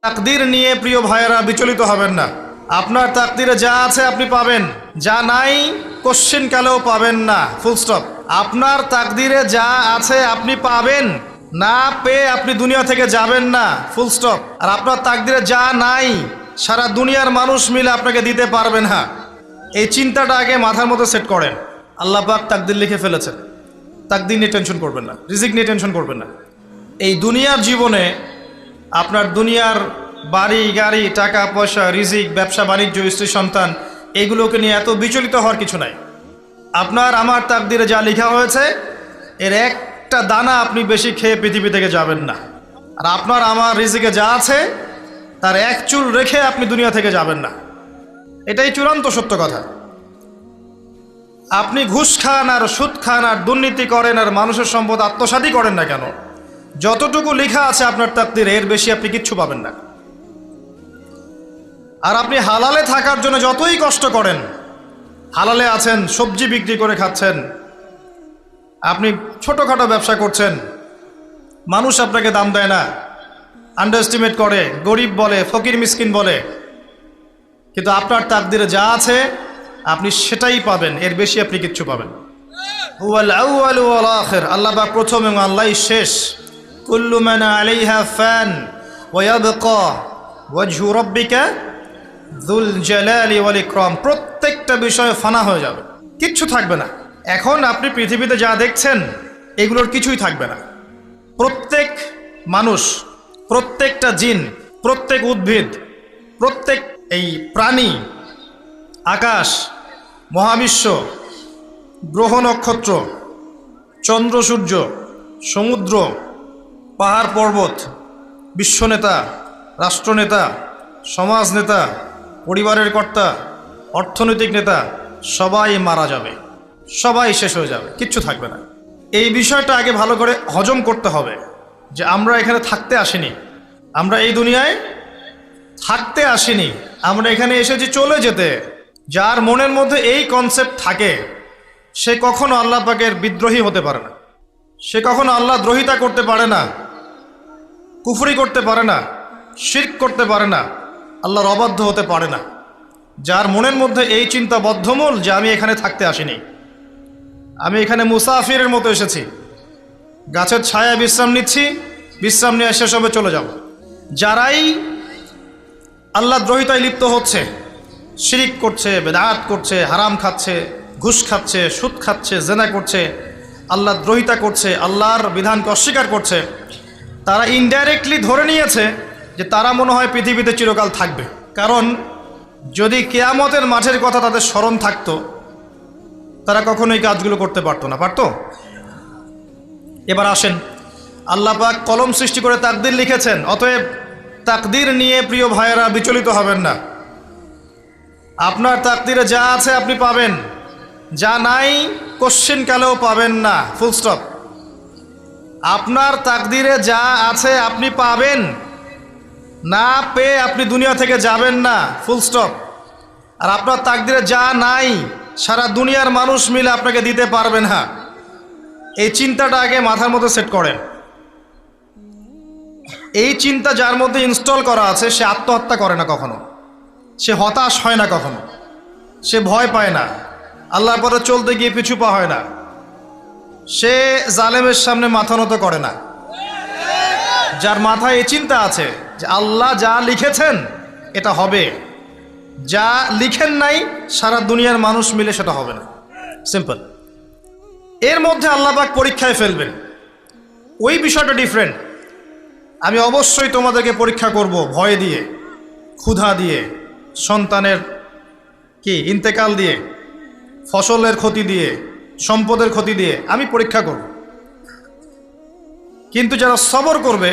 তাকদীর নিয়ে প্রিয় ভাইয়েরা বিচলিত হবেন না। আপনার তাকদীরে যা আছে আপনি পাবেন, যা নাই কোশ্চেন কালেও পাবেন না, ফুল স্টপ। আপনার তাকদীরে যা আছে আপনি পাবেন, না পেয়ে আপনি দুনিয়া থেকে যাবেন না, ফুল স্টপ। আর আপনার তাকদীরে যা নাই সারা দুনিয়ার মানুষ মিলে আপনাকে দিতে পারবেন না। এই চিন্তাটা আগে মাথার মধ্যে সেট করেন। আল্লাহ পাক তাকদীর লিখে ফেলেছেন, তাকদীর নিয়ে টেনশন করবেন না, রিজিক নিয়ে টেনশন করবেন না। এই দুনিয়ার জীবনে আপনার দুনিয়ার বাড়ি গাড়ি টাকা পয়সা রিজিক ব্যবসা বাণিজ্য স্ত্রী সন্তান এগুলোকে নিয়ে এত বিচলিত হওয়ার কিছু নাই। আপনার আমার তাকদীরে যা লেখা হয়েছে এর একটা দানা আপনি বেশি খেয়ে পৃথিবী থেকে যাবেন না। আর আপনার আমার রিজিকে যা আছে তার এক চুল রেখে আপনি দুনিয়া থেকে যাবেন না, এটাই চূড়ান্ত সত্য কথা। আপনি ঘুষ খান আর সুদ খান আর দুর্নীতি করেন আর মানুষের সম্পদ আত্মসাৎই করেন না কেন, যতটুকু লেখা আছে আপনার তাকদীরে এর বেশি আপনি কিচ্ছু পাবেন না। আর আপনি হালালে থাকার জন্য যতই কষ্ট করেন, হালালে আছেন, সবজি বিক্রি করে খাচ্ছেন, আপনি ছোটোখাটো ব্যবসা করছেন, মানুষ আপনাকে দাম দেয় না, আন্ডার এস্টিমেট করে, গরিব বলে, ফকির মিসকিন বলে, কিন্তু আপনার তাকদীরে যা আছে আপনি সেটাই পাবেন, এর বেশি আপনি কিচ্ছু পাবেন। হুয়াল আউয়ালু ওয়াল আখির, আল্লাহ পাক প্রথম এবং আল্লাহই শেষ। কুল্লু মান আলাইহা ফান ওয়া ইয়াবকা ওয়াজহু রাব্বিকা যুল জালালি ওয়াল ইকরাম। প্রত্যেকটা বিষয় ফানা হয়ে যাবে, কিচ্ছু থাকবে না। এখন আপনি পৃথিবীতে যা দেখছেন এগুলোর কিছুই থাকবে না। প্রত্যেক মানুষ, প্রত্যেকটা জিন, প্রত্যেক উদ্ভিদ, প্রত্যেক এই প্রাণী, আকাশ, মহাবিশ্ব, গ্রহ নক্ষত্র, চন্দ্র সূর্য, সমুদ্র, পাহাড় পর্বত, বিশ্বনেতা, রাষ্ট্রনেতা, সমাজ নেতা, পরিবারের কর্তা, অর্থনৈতিক নেতা, সবাই মারা যাবে, সবাই শেষ হয়ে যাবে, কিচ্ছু থাকবে না। এই বিষয়টা আগে ভালো করে হজম করতে হবে যে আমরা এখানে থাকতে আসিনি, আমরা এই দুনিয়ায় থাকতে আসিনি, আমরা এখানে এসেছি চলে যেতে। যার মনের মধ্যে এই কনসেপ্ট থাকে সে কখনো আল্লাহ পাকের বিদ্রোহী হতে পারে না, সে কখনো আল্লাহ দ্রোহিতা করতে পারে না, কুফরি করতে পারে না, শিরক করতে পারে না, আল্লাহর অবাধ্য হতে পারে না। যার মনের মধ্যে এই চিন্তা বদ্ধমূল যে আমি এখানে থাকতে আসিনি, আমি এখানে মুসাফিরের মতো এসেছি, গাছের ছায়া বিশ্রাম নিচ্ছি, বিশ্রাম নিয়ে শেষ হবে চলে যাব। যারাই আল্লাহ দ্রোহিতায় লিপ্ত হচ্ছে, শিরিক করছে, বেদাত করছে, হারাম খাচ্ছে, ঘুষ খাচ্ছে, সুদ খাচ্ছে, জেনা করছে, আল্লাহ দ্রোহিতা করছে, আল্লাহর বিধানকে অস্বীকার করছে, তারা ইনডাইরেক্টলি ধরে নিয়েছে যে তারা মনে হয় পৃথিবীতে চিরকাল থাকবে। কারণ যদি কিয়ামতের মাঠের কথা তাদের স্মরণ থাকতো তারা কখনো এই কাজগুলো করতে পারতো না, পারতো? এবার আসেন, আল্লাহ পাক কলম সৃষ্টি করে তাকদীর লিখেছেন, অতএব তাকদীর নিয়ে প্রিয় ভাইয়েরা বিচলিত হবেন না। আপনার তাকদীরে যা আছে আপনি পাবেন, যা নাই কোশ্চেন কালেও পাবেন না, ফুল স্টপ। আপনার তাকদীরে যা আছে আপনি পাবেন, না পেয়ে আপনি দুনিয়া থেকে যাবেন না, ফুল স্টপ। আর আপনার তাকদীরে যা নাই সারা দুনিয়ার মানুষ মিলে আপনাকে দিতে পারবেন না। এই চিন্তাটা আগে মাথার মধ্যে সেট করেন। এই চিন্তা যার মধ্যে ইনস্টল করা আছে সে আত্মহত্যা করে না কখনো, সে হতাশ হয় না কখনো, সে ভয় পায় না, আল্লাহর পথে চলতে গিয়ে পিছু পা হয় না, সে জালেমের সামনে মাথা নত করে না। যার মাথায় এই চিন্তা আছে যে আল্লাহ যা লিখেছেন এটা হবে, যা লিখেন নাই সারা দুনিয়ার মানুষ মিলে সেটা হবে না, সিম্পল। এর মধ্যে আল্লাহ পাক পরীক্ষায় ফেলবেন, ওই বিষয়টা ডিফারেন্ট। আমি অবশ্যই তোমাদেরকে পরীক্ষা করব ভয় দিয়ে, ক্ষুধা দিয়ে, সন্তানের কি ইন্তেকাল দিয়ে, ফসলের ক্ষতি দিয়ে, সম্পদের ক্ষতি দিয়ে আমি পরীক্ষা করব। কিন্তু যারা সবর করবে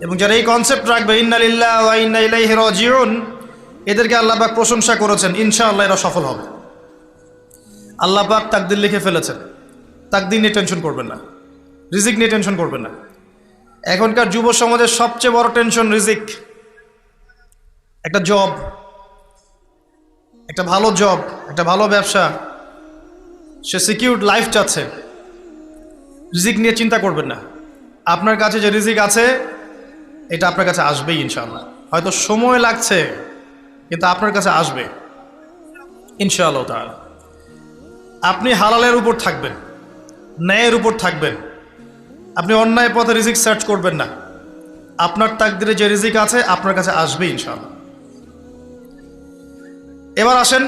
এবং যারা এই কনসেপ্ট রাখবে ইন্না লিল্লাহি ওয়া ইন্না ইলাইহি রাজিউন, এদেরকে আল্লাহ পাক প্রশংসা করেছেন, ইনশাআল্লাহ এরা সফল হবে। আল্লাহ পাক তাকদীর লিখে ফেলেছেন, তাকদীর নিয়ে টেনশন করবেন না, রিজিক নিয়ে টেনশন করবেন না। এখনকার যুব সমাজের সবচেয়ে বড় টেনশন রিজিক। একটা জব, একটা ভালো জব, একটা ভালো ব্যবসা, সে সিকিউরড লাইফ চাচ্ছে, রিজিক নিয়ে চিন্তা করবেন না। আপনার কাছে যে রিজিক আছে এটা আপনার কাছে আসবেই ইনশাআল্লাহ। হয়তো সময় লাগছে, কিন্তু আপনার কাছে আসবে ইনশাআল্লাহ তাআলা। আপনি হালালের উপর থাকবেন, ন্যায়ের উপর থাকবেন। আপনি অন্যায় পথে রিজিক সার্চ করবেন না। আপনার তাকদিরে যে রিজিক আছে আপনার কাছে আসবে ইনশাআল্লাহ। এবার আসেন,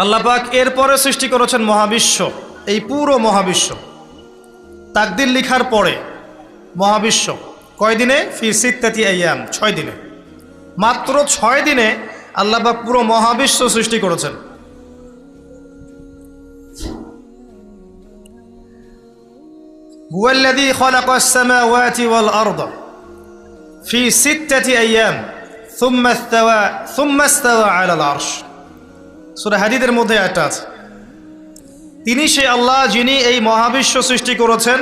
আল্লাহ পাক এরপরে সৃষ্টি করেছেন মহাবিশ্ব। এই পুরো মহাবিশ্ব তাকদির লিখার পরে মহাবিশ্ব কয় দিনে? ফি সিত্তাতি আইয়াম, 6 দিনে। মাত্র 6 দিনে আল্লাহ পাক পুরো মহাবিশ্ব সৃষ্টি করেছেন। হুয়াল্লাযী খালাকাস সামাওয়াতি ওয়াল আরদা ফি সিত্তাতি আইয়াম সুম্মা ইসতাওয়া আলাল আরশ। সূরা হাদীদের মধ্যে একটা আছে, তিনি সে আল্লাহ যিনি এই মহাবিশ্ব সৃষ্টি করেছেন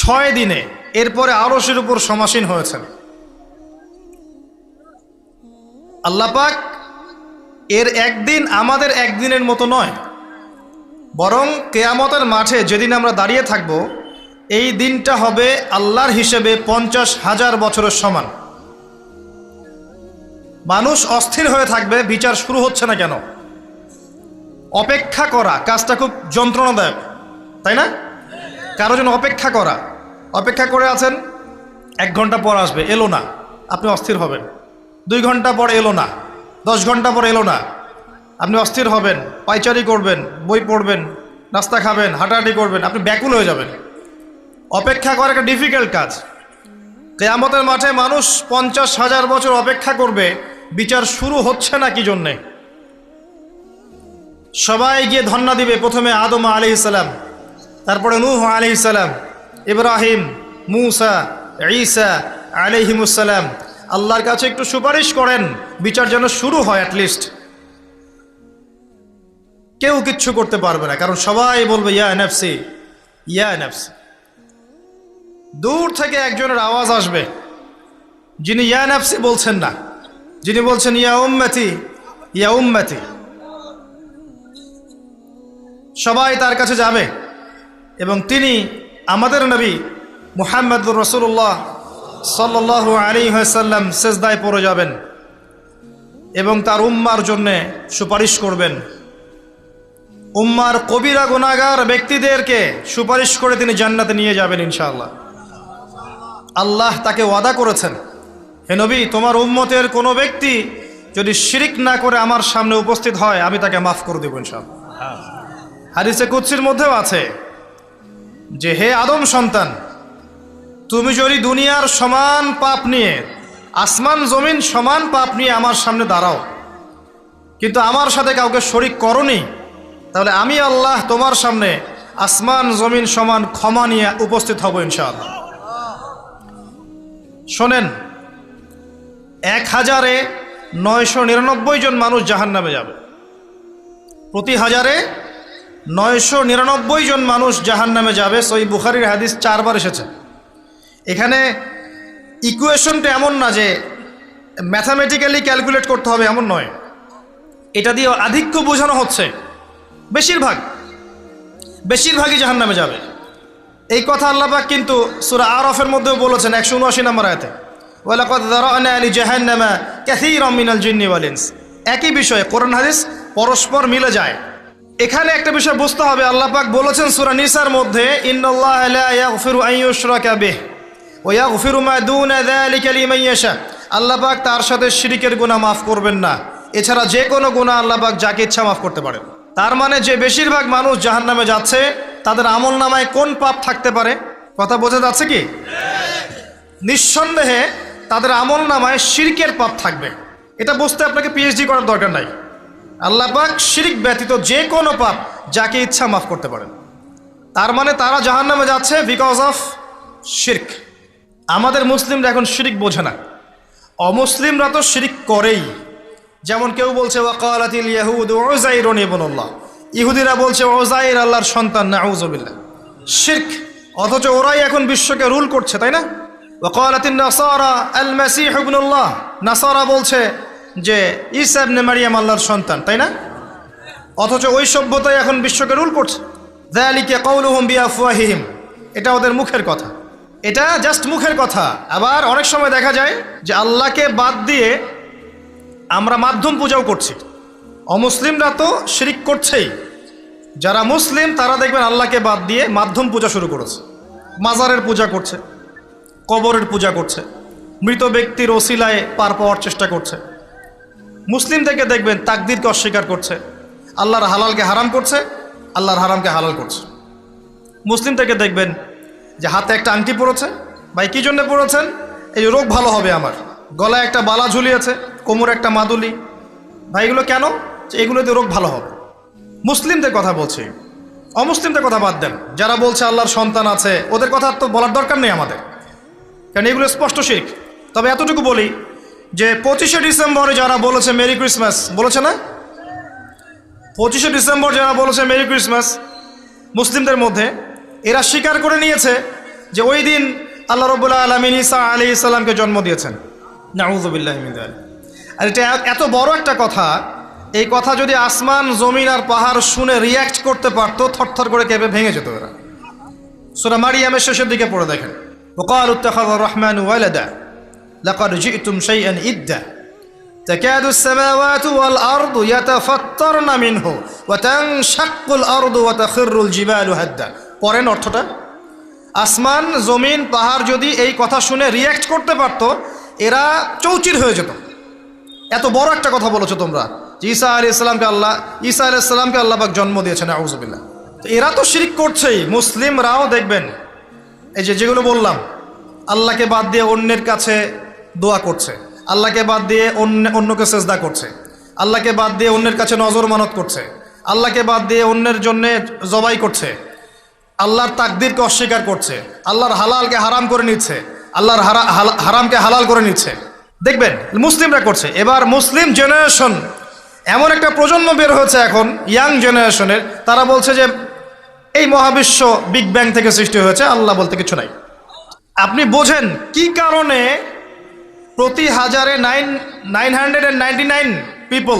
6 দিনে, এরপরে আরশের উপর সমাসীন হয়েছেন। আল্লাহ পাক এর একদিন আমাদের একদিনের মতো নয়, বরং কিয়ামতের মাঠে যেদিন আমরা দাঁড়িয়ে থাকব, এই দিনটা হবে আল্লাহর হিসেবে 50,000 বছরের সমান। মানুষ অস্থির হয়ে থাকবে, বিচার শুরু হচ্ছে না কেন। অপেক্ষা করা কাজটা খুব যন্ত্রণাদায়ক, তাই না? কারো জন্য অপেক্ষা করে আছেন, 1 ঘন্টা পর আসবে, এলো না, আপনি অস্থির হবেন। 2 ঘন্টা পর এলো না, 10 ঘন্টা পর এলো না, আপনি অস্থির হবেন, পায়চারি করবেন, বই পড়বেন, নাস্তা খাবেন, হাঁটাহাঁটি করবেন, আপনি ব্যাকুল হয়ে যাবেন। অপেক্ষা করা একটা ডিফিকাল্ট কাজ। কিয়ামতের মাঠে মানুষ 50,000 বছর অপেক্ষা করবে, বিচার শুরু হচ্ছে না কি জন্যে। সবাই গিয়ে ধন্না দিবে, প্রথমে আদম আলাইহিস সালাম, তারপরে নূহ আলাইহিস সালাম, ইব্রাহিম, মূসা, ঈসা আলাইহিমুস সালাম। আল্লাহর কাছে একটু সুপারিশ করেন, বিচার যেন শুরু হয় অ্যাটলিস্ট। কেউ কিচ্ছু করতে পারবে না, কারণ সবাই বলবে ইয়া নাফসি ইয়া নাফসি। দূর থেকে একজনের আওয়াজ আসবে, যিনি ইয়া নাফসি বলছেন না, যিনি বলছেন ইয়া উম্মতি ইয়া উম্মতি। সবাই তার কাছে যাবে এবং তিনি আমাদের নবী মুহাম্মদুর রাসূলুল্লাহ সাল্লাল্লাহু আলাইহি ওয়াসাল্লাম সিজদায় পড়ে যাবেন এবং তার উম্মার জন্যে সুপারিশ করবেন। উম্মার কবিরা গুনাহগার ব্যক্তিদেরকে সুপারিশ করে তিনি জান্নাতে নিয়ে যাবেন ইনশাআল্লাহ। আল্লাহ তাকে ওয়াদা করেছেন, হে নবী, তোমার উম্মতের কোনো ব্যক্তি যদি শিরিক না করে আমার সামনে উপস্থিত হয়, আমি তাকে মাফ করে দেব ইনশাআল্লাহ। হাদিসে কুদসির মধ্যেও আছে যে, হে আদম সন্তান, তুমি যদি দুনিয়ার সমান পাপ নিয়ে, আসমান জমিন সমান পাপ নিয়ে আমার সামনে দাঁড়াও, কিন্তু আমার সাথে কাউকে শরিক করনি, তাহলে আমি আল্লাহ তোমার সামনে আসমান জমিন সমান ক্ষমা নিয়ে উপস্থিত হব ইনশাআল্লাহ। শোনেন, 1000-999 জন মানুষ জাহান্নামে যাবে, প্রতি 1000-999 জন মানুষ জাহান্নামে যাবে। সহিহ বুখারীর হাদিস 4 বার এসেছে। এখানে ইকুয়েশনটা এমন না যে ম্যাথামেটিক্যালি ক্যালকুলেট করতে হবে, এমন নয়। এটা দিয়ে আধিক্য বোঝানো হচ্ছে, বেশিরভাগই জাহান্নামে যাবে। এই কথা আল্লাহ পাক কিন্তু সূরা আরাফের মধ্যেও বলেছেন 179 নম্বর আয়াতে, ওয়ালাকাদ যারানা লিজাহান্নামা কাসীরাম মিনাল জিন্নি ওয়াল ইনস। একই বিষয়ে কোরআন হাদিস পরস্পর মিলে যায়। এখানে একটা বিষয় বুঝতে হবে, আল্লাহ পাক বলেছেন সূরা নিসার মধ্যে, ইন্নাল্লাহা লা ইয়াগফিরু আন ইউশরাকা বিহি ওয়া ইয়াগফিরু মা দুনা যালিকা লিমান ইয়াশা। আল্লাহ পাক তার সাথে শিরকের গুনাহ মাফ করবেন না, এছাড়া যে কোনো গুনাহ আল্লাহ পাক যাকে ইচ্ছা মাফ করতে পারেন। তার মানে যে বেশিরভাগ মানুষ জাহান্নামে যাচ্ছে, তাদের আমল নামায় কোন পাপ থাকতে পারে? কথা বোঝা যাচ্ছে কি? নিঃসন্দেহে তাদের আমল নামায় শিরকের পাপ থাকবে। এটা বুঝতে আপনাকে পিএইচডি করার দরকার নাই। আল্লাহ পাক শিরক ব্যতীত যে কোনো পাপ যাকে ইচ্ছা মাফ করতে পারেন। তার মানে তারা জাহান্নামে যাচ্ছে বিকজ অফ শিরক। আমাদের মুসলিমরা এখন শিরক বোঝে না, অমুসলিমরা তো শিরক করেই। যেমন কেউ বলছে ওয়াকালাতিল ইয়াহুদু উযাইরুন ইবনুল্লাহ, ইহুদিরা বলছে উযাইর আল্লাহর সন্তান, নাউযুবিল্লাহ, শিরক। অথচ ওরাই এখন বিশ্বকে রুল করছে, তাই না? ওয়াকালাতিন নাসারা আল মাসীহ ইবনুল্লাহ, নাসারা বলছে যে ঈসা ইবনে মারইয়াম আল্লাহর সন্তান, তাই না? অথচ ওই সভ্যতাই এখন বিশ্বকে রুল করছে। যালিকা কাউলুহুম বিআফওয়াহিহিম, এটা ওদের মুখের কথা। এটা জাস্ট মুখের কথা। আবার অনেক সময় দেখা যায় যে আল্লাহকে বাদ দিয়ে আমরা মাধ্যম পূজাও করছি। অমুসলিমরা তো শিরিক করছেই, যারা মুসলিম তারা দেখবেন আল্লাহকে বাদ দিয়ে মাধ্যম পূজা শুরু করেছে। মাজারের পূজা করছে, কবরের পূজা করছে, মৃত ব্যক্তির ওসিলায় পার পাওয়ার চেষ্টা করছে। মুসলিম থেকে দেখবেন তাকদীরকে অস্বীকার করছে, আল্লাহর হালালকে হারাম করছে, আল্লাহর হারামকে হালাল করছে। মুসলিম থেকে দেখবেন যে হাতে একটা আংটি পরেছে, ভাই কী জন্য পরেছেন? এই রোগ ভালো হবে আমার। গলায় একটা বালা ঝুলিয়েছে, কোমরে একটা মাদুলি, ভাই এগুলো কেন? যে এগুলোতে রোগ ভালো হবে। মুসলিমদের কথা বলছি, অমুসলিমদের কথা বাদ দেন। যারা বলছে আল্লাহর সন্তান আছে ওদের কথা তো বলার দরকার নেই আমাদের, কারণ এগুলো স্পষ্ট শিরক। তবে এতটুকু বলি যে 25শে ডিসেম্বরে যারা বলেছে মেরি ক্রিসমাস, বলেছে না? 25শে ডিসেম্বর যারা বলেছে মেরি ক্রিসমাস, মুসলিমদের মধ্যে এরা স্বীকার করে নিয়েছে যে ওই দিন আল্লাহ রাব্বুল আলামিন ঈসা আলাইহিস সালামকে জন্ম দিয়েছেন। নাউযুবিল্লাহি মিন যালিক। আর এটা এত বড় একটা কথা, এই কথা যদি আসমান জমিন আর পাহাড় শুনে রিয়্যাক্ট করতে পারতো, থরথর করে কেঁপে ভেঙে যেত এরা। সূরা মারিয়ামের শেষের দিকে পড়ে দেখেন, ওয়াকালু ইত্তাখাযার রাহমানু ওয়ালাদা লাকাদ জি'তুম শাইআন ইদ্দা তাকাদু আস-সামাওয়াতু ওয়াল আরদু ইয়াতাফাত্তারনা মিনহু ওয়া তানশাক্কুল আরদু ওয়া তাখিরুল জিবালু হাদ্দা। পড়েন অর্থটা। আসমান জমিন পাহাড় যদি এই কথা শুনে রিয়্যাক্ট করতে পারতো, এরা চৌচির হয়ে যেত। এত বড় একটা কথা বলেছো তোমরা যে ঈসা আলাইহিস সালামকে আল্লাহ পাক জন্ম দিয়েছেন, আউযুবিল্লাহ। তো এরা তো শিরক করছেই। মুসলিমরাও দেখবেন এই যেগুলো বললাম, আল্লাহকে বাদ দিয়ে অন্যের কাছে দোয়া করছে, আল্লাহকে বাদ দিয়ে অন্যকে সেজদা করছে, আল্লাহকে বাদ দিয়ে অন্যের কাছে নজর মানত করছে, আল্লাহকে বাদ দিয়ে অন্যের জন্য জবাই করছে, আল্লাহর তাকদীরকে অস্বীকার করছে, আল্লাহর হালালকে হারাম করে নিচ্ছে, আল্লাহর হারামকে হালাল করে নিচ্ছে। দেখবেন মুসলিমরা করছে। এবার মুসলিম জেনারেশন, এমন একটা প্রজন্ম বের হয়েছে এখন ইয়াং জেনারেশনের, তারা বলছে যে এই মহাবিশ্ব বিগ ব্যাং থেকে সৃষ্টি হয়েছে, আল্লাহ বলতে কিছু নাই। আপনি বোঝেন কি কারণে প্রতি হাজারে 999 পিপল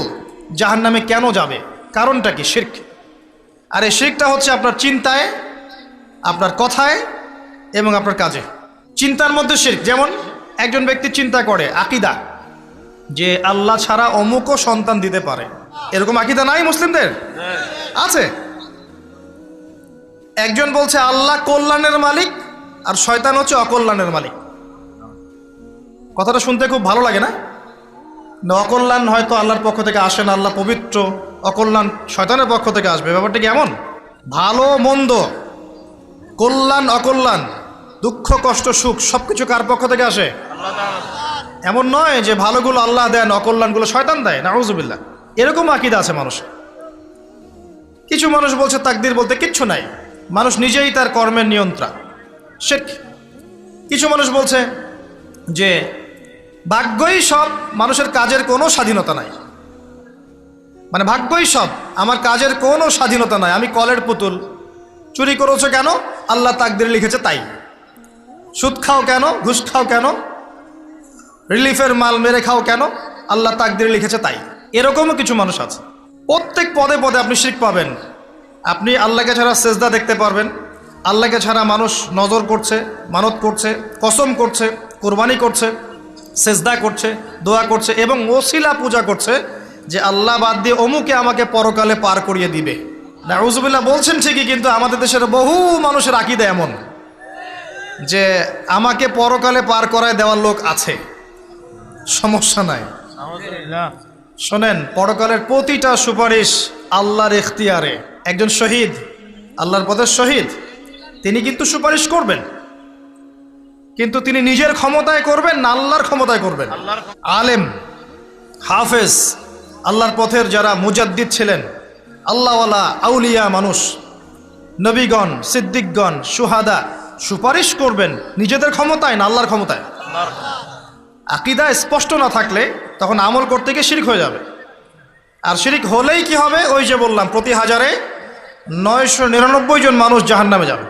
জাহান্নামে কেন যাবে? কারণটা কি? শিরক। আর এই শিরকটা হচ্ছে আপনার চিন্তায়, আপনার কথায় এবং আপনার কাজে। চিন্তার মধ্যে শিরক। যেমন একজন ব্যক্তি চিন্তা করে আকীদা যে আল্লাহ ছাড়া অমুকও সন্তান দিতে পারে, এরকম আকীদা নাই মুসলিমদের? আছে। একজন বলছে আল্লাহ কল্যাণের মালিক আর শয়তান হচ্ছে অকল্যাণের মালিক। কথাটা শুনতে খুব ভালো লাগে না? অকল্যাণ হয়তো আল্লাহর পক্ষ থেকে আসে না, আল্লাহ পবিত্র, অকল্যাণ শয়তানের পক্ষ থেকে আসবে। ব্যাপারটা কি এমন? ভালো মন্দ, কল্যাণ অকল্যাণ, দুঃখ কষ্ট সুখ সবকিছু কার পক্ষ থেকে আসে? এমন নয় যে ভালোগুলো আল্লাহ দেন, অকল্যাণগুলো শয়তান দেয়, নাউযুবিল্লাহ। এরকম আকীদা আছে মানুষ। কিছু মানুষ বলছে তাকদীর বলতে কিচ্ছু নাই, মানুষ নিজেই তার কর্মের নিয়ন্ত্রণ, শিরক। কিছু মানুষ বলছে যে ভাগ্যই সব, মানুষের কাজের কোনো স্বাধীনতা নাই। মানে ভাগ্যই সব, আমার কাজের কোনো স্বাধীনতা নাই, আমি কলের পুতুল। চুরি করেছো কেন? আল্লাহ তাকদীর লিখেছে তাই। সুদ খাও কেন? ঘুষ খাও কেন? রিলিফের মাল মেরে খাও কেন? আল্লাহ তাকদীর লিখেছে তাই। এরকমও কিছু মানুষ আছে। প্রত্যেক পদে পদে আপনি শিরক পাবেন। আপনি আল্লাহকে ছাড়া সেজদা দেখতে পারবেন, আল্লাহকে ছাড়া মানুষ নজর করছে, মানত করছে, কসম করছে, কোরবানি করছে, সেজদা করছে, দোয়া করছে এবং ওসিলা পূজা করছে যে আল্লাহ বাদ দিয়ে অমুকে আমাকে পরকালে পার করিয়ে দিবে। নাউযুবিল্লাহ বলছেন ঠিকই, কিন্তু আমাদের দেশের বহু মানুষের আকীদা এমন যে আমাকে পরকালে পার করায় দেওয়ার লোক আছে, সমস্যা নাই। শোনেন, পরকালের প্রতিটা সুপারিশ আল্লাহর ইখতিয়ারে। একজন শহীদ, আল্লাহর পথের শহীদ, তিনি কিন্তু সুপারিশ করবেন, কিন্তু তিনি নিজের ক্ষমতায় করবেন না আল্লাহর ক্ষমতায় করবেন। আলেম, হাফেজ, আল্লাহর পথের যারা মুজাদ্দিদ ছিলেন, আল্লাহওয়ালা আউলিয়া মানুষ, নবীগণ, সিদ্দিকগণ, সুহাদা সুপারিশ করবেন নিজেদের ক্ষমতায় না আল্লাহর ক্ষমতায়। আকীদা স্পষ্ট না থাকলে তখন আমল করতে গিয়ে শিরক হয়ে যাবে। আর শিরক হলেই কি হবে? ওই যে বললাম, প্রতি হাজারে 999 জন মানুষ জাহান্নামে যাবে।